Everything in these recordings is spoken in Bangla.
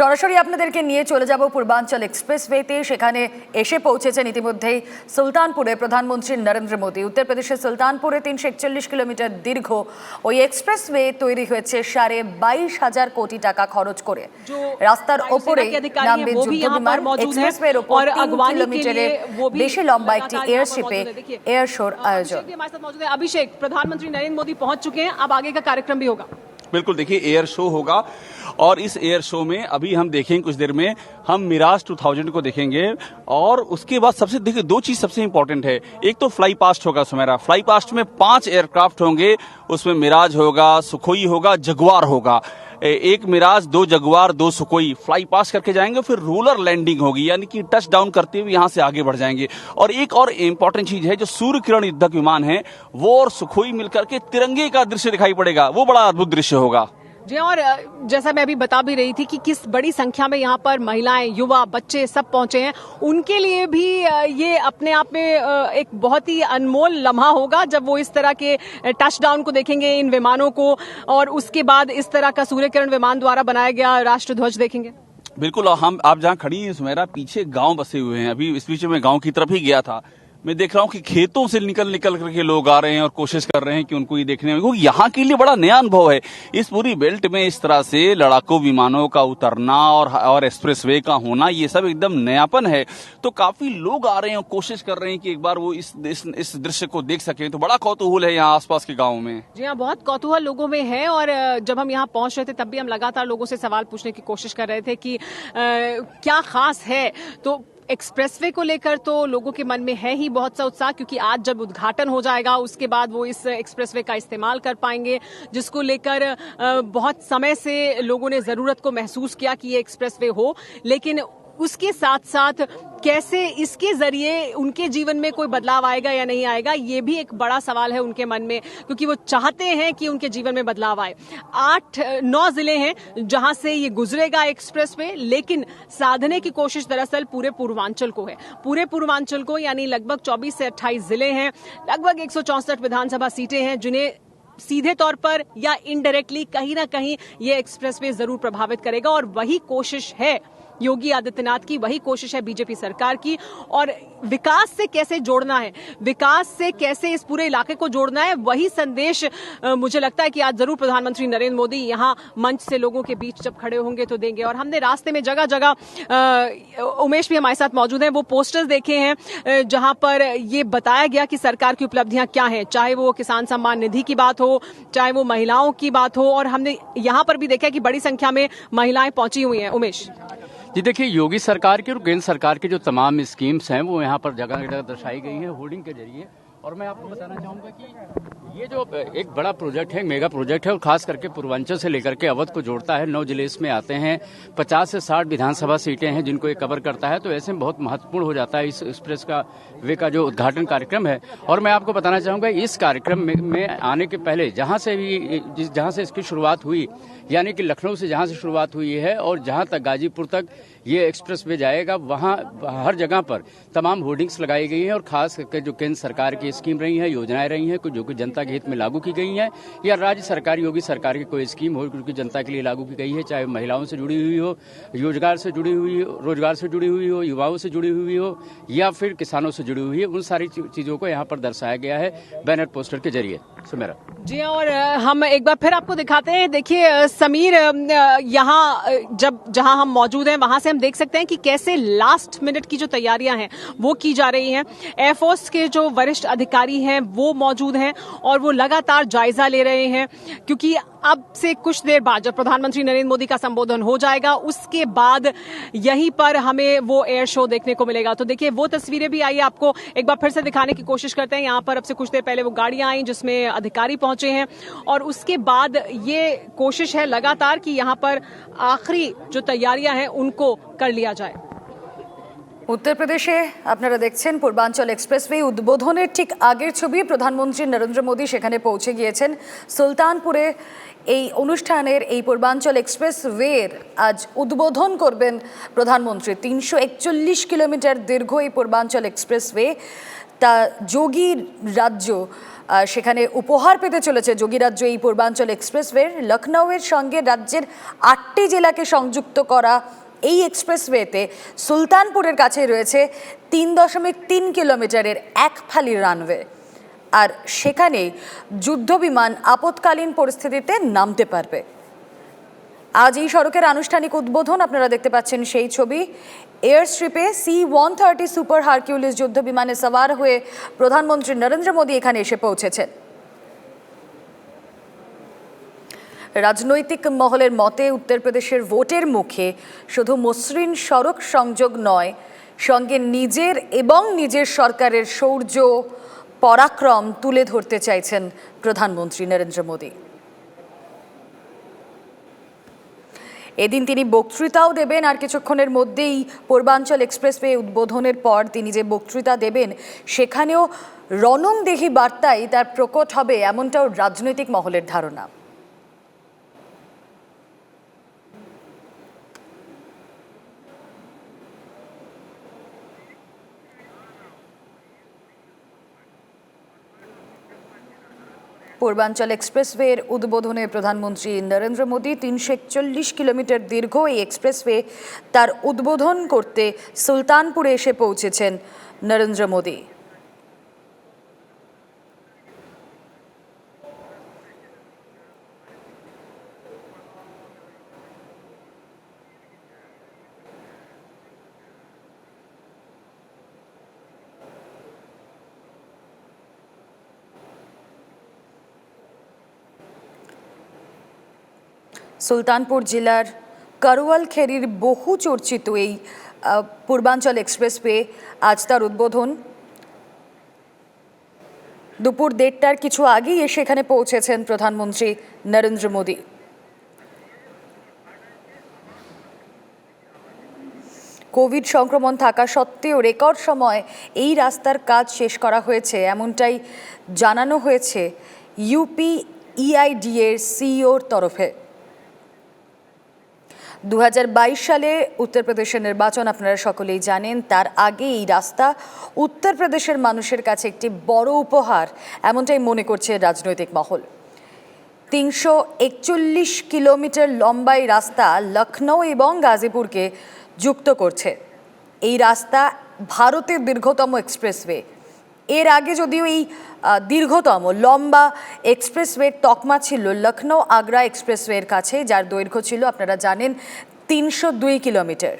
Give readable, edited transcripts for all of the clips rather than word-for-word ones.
সরাসরি আপনাদেরকে নিয়ে চলে যাব পূর্বাঞ্চল এক্সপ্রেসওয়েতে। সেখানে এসে পৌঁছেছেন ইতিমধ্যেই সুলতানপুরে প্রধানমন্ত্রী নরেন্দ্র মোদী। উত্তরপ্রদেশের সুলতানপুরে 341 কিলোমিটার দীর্ঘ ওই এক্সপ্রেসওয়ে তৈরি হয়েছে 22,500 কোটি টাকা খরচ করে। রাস্তার ওপরে নামবে যুদ্ধবিমান। এক্সপ্রেসওয়ের ওপর 3 কিলোমিটারের বেশি লম্বা একটি এয়ারশিপে एयर शोर आयोजन। अभिषेक, प्रधानमंत्री नरेंद्र मोदी पहुंच चुके हैं, अब आगे का कार्यक्रम भी होगा। बिल्कुल, देखिए एयर शो होगा और इस एयर शो में अभी हम देखेंगे कुछ देर में हम मिराज 2000 को देखेंगे और उसके बाद सबसे देखिए दो चीज सबसे इंपॉर्टेंट है। एक तो फ्लाई पास्ट होगा सुमेरा, फ्लाई पास्ट में 5 एयरक्राफ्ट होंगे, उसमें मिराज होगा, सुखोई होगा, जगुआर होगा। एक मिराज, 2 जगुआर, 2 सुकोई फ्लाई पास करके जाएंगे, फिर रोलर लैंडिंग होगी, यानी कि टच डाउन करते हुए यहां से आगे बढ़ जाएंगे। और एक और इम्पोर्टेंट चीज है, जो सूर्य किरण युद्धक विमान है वो और सुखोई मिलकर के तिरंगे का दृश्य दिखाई पड़ेगा, वो बड़ा अद्भुत दृश्य होगा जी। और जैसा मैं अभी बता भी रही थी कि किस बड़ी संख्या में यहाँ पर महिलाएं, युवा, बच्चे सब पहुंचे हैं, उनके लिए भी ये अपने आप में एक बहुत ही अनमोल लम्हा होगा जब वो इस तरह के टच डाउन को देखेंगे, इन विमानों को, और उसके बाद इस तरह का सूर्य किरण विमान द्वारा बनाया गया राष्ट्र ध्वज देखेंगे। बिल्कुल, आप जहाँ खड़ी हैं सुमेरा, पीछे गांव बसे हुए हैं। अभी इस बीच में गांव की तरफ ही गया था, मैं देख रहा हूँ कि खेतों से निकल करके लोग आ रहे हैं और कोशिश कर रहे हैं कि उनको ये देखने में, क्योंकि यहाँ के लिए बड़ा नया अनुभव है इस पूरी बेल्ट में इस तरह से लड़ाकू विमानों का उतरना और एक्सप्रेसवे का होना, ये सब एकदम नयापन है। तो काफी लोग आ रहे हैं और कोशिश कर रहे हैं कि एक बार वो इस दृश्य को देख सकें। तो बड़ा कौतूहल है यहाँ आसपास के गाँव में। जी हाँ, बहुत कौतूहल लोगों में है। और जब हम यहाँ पहुंच रहे थे तब भी हम लगातार लोगों से सवाल पूछने की कोशिश कर रहे थे कि क्या खास है। तो एक्सप्रेसवे को लेकर तो लोगों के मन में है ही बहुत सा उत्साह, क्योंकि आज जब उद्घाटन हो जाएगा उसके बाद वो इस एक्सप्रेसवे का इस्तेमाल कर पाएंगे, जिसको लेकर बहुत समय से लोगों ने जरूरत को महसूस किया कि ये एक्सप्रेसवे हो। लेकिन उसके साथ साथ कैसे इसके जरिए उनके जीवन में कोई बदलाव आएगा या नहीं आएगा, ये भी एक बड़ा सवाल है उनके मन में, क्योंकि वो चाहते हैं कि उनके जीवन में बदलाव आए। 8-9 जिले हैं जहां से ये गुजरेगा एक्सप्रेसवे, लेकिन साधने की कोशिश दरअसल पूरे पूर्वांचल को है। पूरे पूर्वांचल को, यानी लगभग 24 से 28 जिले हैं, लगभग 164 विधानसभा सीटें हैं, जिन्हें सीधे तौर पर या इनडायरेक्टली कहीं ना कहीं ये एक्सप्रेसवे जरूर प्रभावित करेगा। और वही कोशिश है योगी आदित्यनाथ की, वही कोशिश है बीजेपी सरकार की। और विकास से कैसे जोड़ना है, विकास से कैसे इस पूरे इलाके को जोड़ना है, वही संदेश मुझे लगता है कि आज जरूर प्रधानमंत्री नरेंद्र मोदी यहाँ मंच से लोगों के बीच जब खड़े होंगे तो देंगे। और हमने रास्ते में जगह जगह, उमेश भी हमारे साथ मौजूद हैं, वो पोस्टर्स देखे हैं जहां पर ये बताया गया कि सरकार की उपलब्धियां क्या हैं, चाहे वो किसान सम्मान निधि की बात हो, चाहे वो महिलाओं की बात हो। और हमने यहाँ पर भी देखा कि बड़ी संख्या में महिलाएं पहुंची हुई हैं। उमेश जी, देखिए योगी सरकार की और केंद्र सरकार की जो तमाम स्कीम्स हैं वो यहाँ पर जगह जगह दर्शाई गई हैं होर्डिंग के जरिए। और मैं आपको बताना चाहूँगा कि ये जो एक बड़ा प्रोजेक्ट है, मेगा प्रोजेक्ट है, और खास करके पूर्वांचल से लेकर के अवध को जोड़ता है। 9 जिले इसमें आते हैं, 50 से 60 विधानसभा सीटें हैं जिनको ये कवर करता है। तो ऐसे में बहुत महत्वपूर्ण हो जाता है इस एक्सप्रेस का वे का जो उद्घाटन कार्यक्रम है। और मैं आपको बताना चाहूँगा इस कार्यक्रम में आने के पहले जहाँ से इसकी शुरुआत हुई, यानी कि लखनऊ से जहाँ से शुरुआत हुई है और जहाँ तक गाजीपुर तक ये एक्सप्रेस वे जाएगा, वहाँ हर जगह पर तमाम होर्डिंग्स लगाई गई हैं। और खास करके जो केंद्र सरकार की स्कीम रही है, योजनाएं रही हैं, जो कि जनता के हित में लागू की गई हैं, या राज्य सरकार योगी सरकार की कोई स्कीम हो जो कि जनता के लिए लागू की गई है, चाहे महिलाओं से जुड़ी हुई हो, रोजगार से जुड़ी हुई हो, युवाओं से जुड़ी हुई हो, या फिर किसानों से जुड़ी हुई है, उन सारी चीजों को यहाँ पर दर्शाया गया है बैनर पोस्टर के जरिए। सुमेरा जी, और हम एक बार फिर आपको दिखाते हैं। देखिए समीर, यहाँ जहां हम मौजूद हैं वहां से हम देख सकते हैं कि कैसे लास्ट मिनट की जो तैयारियां हैं वो की जा रही हैं। एयरफोर्स के जो वरिष्ठ अधिकारी हैं वो मौजूद हैं और वो लगातार जायजा ले रहे हैं, क्योंकि अब से कुछ देर बाद जब प्रधानमंत्री नरेंद्र मोदी का संबोधन हो जाएगा उसके बाद यहीं पर हमें वो एयर शो देखने को मिलेगा। तो देखिए वो तस्वीरें भी आइए आपको एक बार फिर से दिखाने की कोशिश करते हैं। यहाँ पर अब से कुछ देर पहले वो गाड़ियां आई जिसमें अधिकारी पहुंचे हैं, और उसके बाद ये कोशिश है लगातार कि यहाँ पर आखिरी जो तैयारियां हैं उनको कर लिया जाए। উত্তরপ্রদেশে আপনারা দেখছেন পূর্বাঞ্চল এক্সপ্রেসওয়ে উদ্বোধনের ঠিক আগের ছবি। প্রধানমন্ত্রী নরেন্দ্র মোদী সেখানে পৌঁছে গিয়েছেন। সুলতানপুরে এই অনুষ্ঠানের এই পূর্বাঞ্চল এক্সপ্রেসওয়ের আজ উদ্বোধন করবেন প্রধানমন্ত্রী। 341 কিলোমিটার দীর্ঘ এই পূর্বাঞ্চল এক্সপ্রেসওয়ে তা যোগী রাজ্য সেখানে উপহার পেতে চলেছে যোগীরাজ্য এই পূর্বাঞ্চল এক্সপ্রেসওয়ে। লখনৌয়ের সঙ্গে রাজ্যের 8টি জেলাকে সংযুক্ত করা এই এক্সপ্রেসওয়েতে সুলতানপুরের কাছে রয়েছে 3.3 কিলোমিটারের এক ফালি রানওয়ে, আর সেখানে যুদ্ধবিমান আপৎকালীন পরিস্থিতিতে নামতে পারবে। আজ এই সড়কের আনুষ্ঠানিক উদ্বোধন আপনারা দেখতে পাচ্ছেন সেই ছবি। এয়ার স্ট্রিপে C-130 সুপার হারকিউলিস যুদ্ধ বিমানে সওয়ার হয়ে প্রধানমন্ত্রী নরেন্দ্র মোদী এখানে এসে পৌঁছেছেন। রাজনৈতিক মহলের মতে উত্তরপ্রদেশের ভোটের মুখে শুধু মসৃণ সড়ক সংযোগ নয়, সঙ্গে নিজের এবং নিজের সরকারের শৌর্য পরাক্রম তুলে ধরতে চাইছেন প্রধানমন্ত্রী নরেন্দ্র মোদী। এদিন তিনি বক্তৃতাও দেবেন, আর কিছুক্ষণের মধ্যেই পূর্বাঞ্চল এক্সপ্রেসওয়ে উদ্বোধনের পর তিনি যে বক্তৃতা দেবেন সেখানেও রণংদেহী বার্তায় তার প্রকট হবে, এমনটাও রাজনৈতিক মহলের ধারণা। পূর্বাঞ্চল এক্সপ্রেসওয়ের উদ্বোধনে প্রধানমন্ত্রী নরেন্দ্র মোদী 341 কিলোমিটার দীর্ঘ এই এক্সপ্রেসওয়ে তার উদ্বোধন করতে সুলতানপুরে এসে পৌঁছেছেন নরেন্দ্র মোদী। সুলতানপুর জেলার করওয়াল খেরির বহু চর্চিত এই পূর্বাঞ্চল এক্সপ্রেসওয়ে আজ তার উদ্বোধন। দুপুর 1:30টার কিছু আগেই এসে এখানে পৌঁছেছেন প্রধানমন্ত্রী নরেন্দ্র মোদী। কোভিড সংক্রমণ থাকা সত্ত্বেও রেকর্ড সময় এই রাস্তার কাজ শেষ করা হয়েছে, এমনটাই জানানো হয়েছে UPEID এর সিইওর তরফে। 2022 সালে উত্তরপ্রদেশের নির্বাচন আপনারা সকলেই জানেন, তার আগে এই রাস্তা উত্তরপ্রদেশের মানুষের কাছে একটি বড় উপহার, এমনটাই মনে করছে রাজনৈতিক মহল। 341 কিলোমিটার লম্বা এই রাস্তা লখনৌ এবং গাজীপুরকে যুক্ত করছে। এই রাস্তা ভারতের দীর্ঘতম এক্সপ্রেসওয়ে। এর আগে যদিও এই দীর্ঘতম লম্বা এক্সপ্রেসওয়ের তকমা ছিল লখনৌ আগ্রা এক্সপ্রেসওয়ের কাছে, যার দৈর্ঘ্য ছিল আপনারা জানেন 302 কিলোমিটার।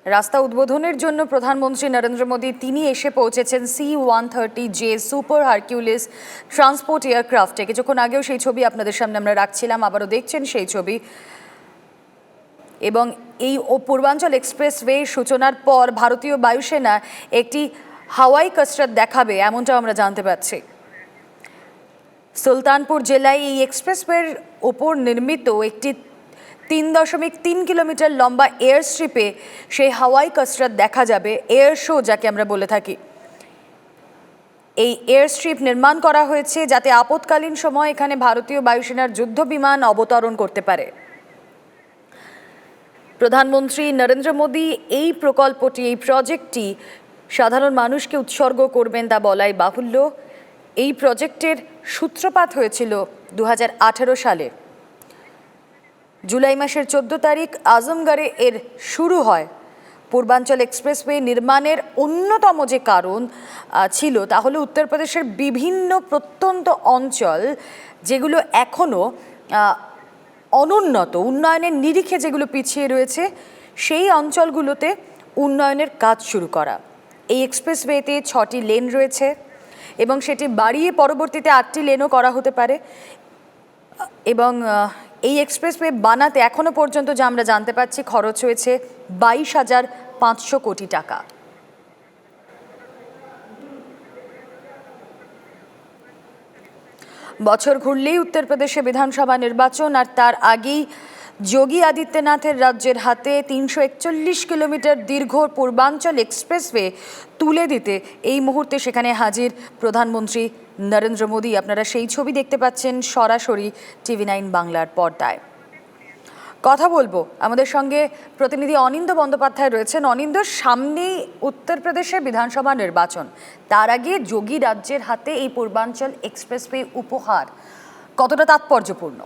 রাস্তা উদ্বোধনের জন্য প্রধানমন্ত্রী নরেন্দ্র মোদী তিনি এসে পৌঁছেছেন C-130J সুপার হারকিউলিস ট্রান্সপোর্ট এয়ারক্রাফটে। কিছুক্ষণ আগেও সেই ছবি আপনাদের সামনে আমরা রাখছিলাম, আবারও দেখছেন সেই ছবি। এবং এই পূর্বাঞ্চল এক্সপ্রেসওয়ে সূচনার পর ভারতীয় বায়ুসেনা একটি হাওয়াই কসরত দেখাবে, এমনটাও আমরা জানতে পারছি। সুলতানপুর জেলায় এই এক্সপ্রেসওয়ের ওপর নির্মিত একটি 3.3 কিলোমিটার লম্বা এয়ার স্ট্রিপে সেই হাওয়াই কসরত দেখা যাবে, এয়ার শো যাকে আমরা বলে থাকি। এই এয়ার স্ট্রিপ নির্মাণ করা হয়েছে যাতে আপৎকালীন সময় এখানে ভারতীয় বায়ুসেনার যুদ্ধ বিমান অবতরণ করতে পারে। প্রধানমন্ত্রী নরেন্দ্র মোদী এই প্রকল্পটি, এই প্রজেক্টটি সাধারণ মানুষকে উৎসর্গ করবেন তা বলাই বাহুল্য। এই প্রজেক্টের সূত্রপাত হয়েছিল 2018 সালে। জুলাই মাসের 14 তারিখ আজমগড়ে এর শুরু হয়। পূর্বাঞ্চল এক্সপ্রেসওয়ে নির্মাণের অন্যতম যে কারণ ছিল তা হলো উত্তরপ্রদেশের বিভিন্ন প্রত্যন্ত অঞ্চল যেগুলো এখনও অনুন্নত, উন্নয়নের নিরিখে যেগুলো পিছিয়ে রয়েছে, সেই অঞ্চলগুলোতে উন্নয়নের কাজ শুরু করা। এই এক্সপ্রেসওয়েতে 6টি লেন রয়েছে এবং সেটি বাড়িয়ে পরবর্তীতে 8টি লেনও করা হতে পারে। এবং এই এক্সপ্রেসওয়ে বানাতে এখনো পর্যন্ত যা আমরা জানতে পারছি খরচ হয়েছে 22,500 কোটি টাকা। বছর ঘুরলেই উত্তরপ্রদেশে বিধানসভা নির্বাচন, আর তার আগেই যোগী আদিত্যনাথের রাজ্যের হাতে 341 কিলোমিটার দীর্ঘ পূর্বাঞ্চল এক্সপ্রেসওয়ে তুলে দিতে এই মুহূর্তে সেখানে হাজির প্রধানমন্ত্রী নরেন্দ্র মোদী। আপনারা সেই ছবি দেখতে পাচ্ছেন সরাসরি TV9 বাংলার পর্দায়। কথা বলবো আমাদের সঙ্গে প্রতিনিধি অনিন্দ বন্দ্যোপাধ্যায় রয়েছেন। অনিন্দ, সামনেই উত্তরপ্রদেশে বিধানসভা নির্বাচন, তার আগে যোগী রাজ্যের হাতে এই পূর্বাঞ্চল এক্সপ্রেসওয়ে উপহার কতটা তাৎপর্যপূর্ণ?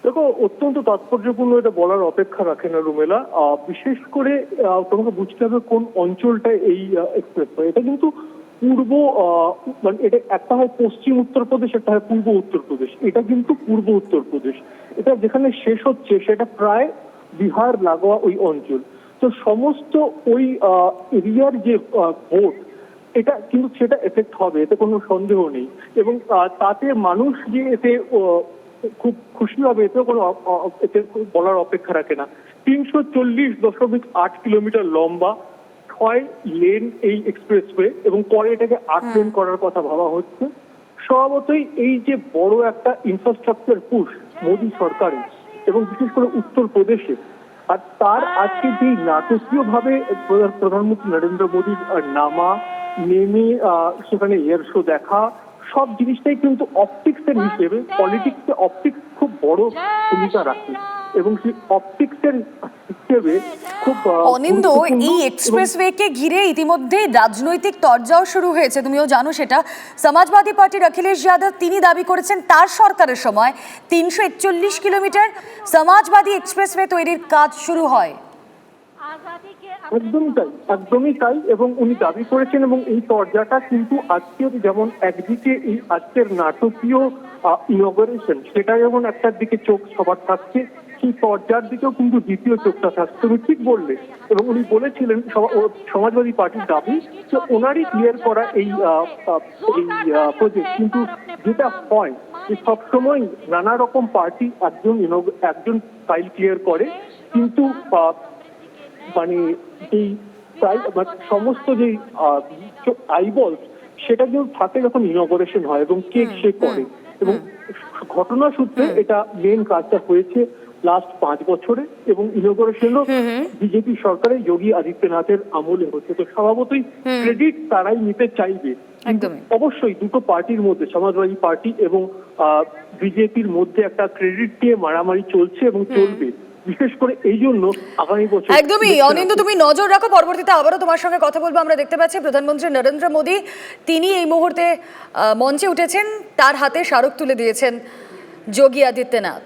দেখো, অত্যন্ত তাৎপর্যপূর্ণ, এটা বলার অপেক্ষা রাখে না রুমেলা। বিশেষ করে তোমাকে বুঝতে হবে কোন অঞ্চলটা এই এক্সপ্রেসওয়ে। এটা কিন্তু পূর্ব মানে এটা একটা হয় পশ্চিম উত্তরপ্রদেশ, একটা হয় পূর্ব উত্তরপ্রদেশ। এটা কিন্তু পূর্ব উত্তরপ্রদেশ। এটা যেখানে শেষ হচ্ছে সেটা প্রায় বিহার লাগোয়া ওই অঞ্চল। তো সমস্ত ওই এরিয়ার যে ভোট, এটা কিন্তু সেটা এফেক্ট হবে, এতে কোনো সন্দেহ নেই। এবং তাতে মানুষ যে এতে খুব খুশি হবে এতেও কোনো এতে বলার অপেক্ষা রাখে না। 340.8 কিলোমিটার লম্বা, 6 লেন এই এক্সপ্রেসওয়ে, এবং পরে এটাকে 8 লেন করার কথা ভাবা হচ্ছে। স্বভাবতই এই যে বড় একটা ইনফ্রাস্ট্রাকচার পুশ মোদী সরকারের, এবং বিশেষ করে উত্তরপ্রদেশে, আর তার আজকে যে নাটকীয় ভাবে প্রধানমন্ত্রী নরেন্দ্র মোদীর নামা, নেমে সেখানে এয়ার শো দেখা, সব জিনিসটাই কিন্তু অপটিক্সের হিসেবে, পলিটিক্সে অপটিক্স খুব বড় ভূমিকা রাখে, এবং সেই অপটিক্সের হিসেবে খুব অনিন্দ, এই এক্সপ্রেসওয়েকে ঘিরে ইতিমধ্যেই রাজনৈতিক তরজাও শুরু হয়েছে, তুমিও জানো সেটা। সমাজবাদী পার্টির অখিলেশ যাদব তিনি দাবি করেছেন তার সরকারের সময় 341 কিলোমিটার সমাজবাদী এক্সপ্রেসওয়ে তৈরির কাজ শুরু হয়। একদমই তাই, এবং উনি দাবি করেছেন, এবং এই তরজাটা কিন্তু আজকের যেমন একদিকে এই আজকের নাটকীয় ইনগরেশন, সেটা যেমন একটার দিকে চোখ সবার থাকছে, সেই তরজার দিকেও কিন্তু দ্বিতীয় চোখটা থাকছে। তুমি ঠিক বললে, এবং উনি বলেছিলেন সমাজবাদী পার্টির দাবি যে ওনারই ক্লিয়ার করা এই প্রজেক্ট। কিন্তু যেটা হয় যে সবসময় নানা রকম পার্টি একজন ফাইল ক্লিয়ার করে, কিন্তু মানে এই সমস্ত যে আইবলস সেটা কিন্তু থাকে যখন ইনগরেশন হয় এবং কেক সে করে। এবং ঘটনা সূত্রে এটা মেন কাজটা হয়েছে লাস্ট 5 বছরে, এবং ইনগরেশনও বিজেপি সরকারের যোগী আদিত্যনাথের আমলে হচ্ছে। তো স্বভাবতই ক্রেডিট তারাই নিতে চাইবে। অবশ্যই দুটো পার্টির মধ্যে, সমাজবাদী পার্টি এবং বিজেপির মধ্যে একটা ক্রেডিট নিয়ে মারামারি চলছে এবং চলবে, বিশেষ করে এই জন্য আগামী বছর। একদমই অনিন্দ, তুমি নজর রাখো, পরবর্তীতে আবারও তোমার সঙ্গে কথা বলবো। আমরা দেখতে পাচ্ছি প্রধানমন্ত্রী নরেন্দ্র মোদী তিনি এই মুহূর্তে মঞ্চে উঠেছেন, তার হাতে স্মারক তুলে দিয়েছেন যোগী আদিত্যনাথ।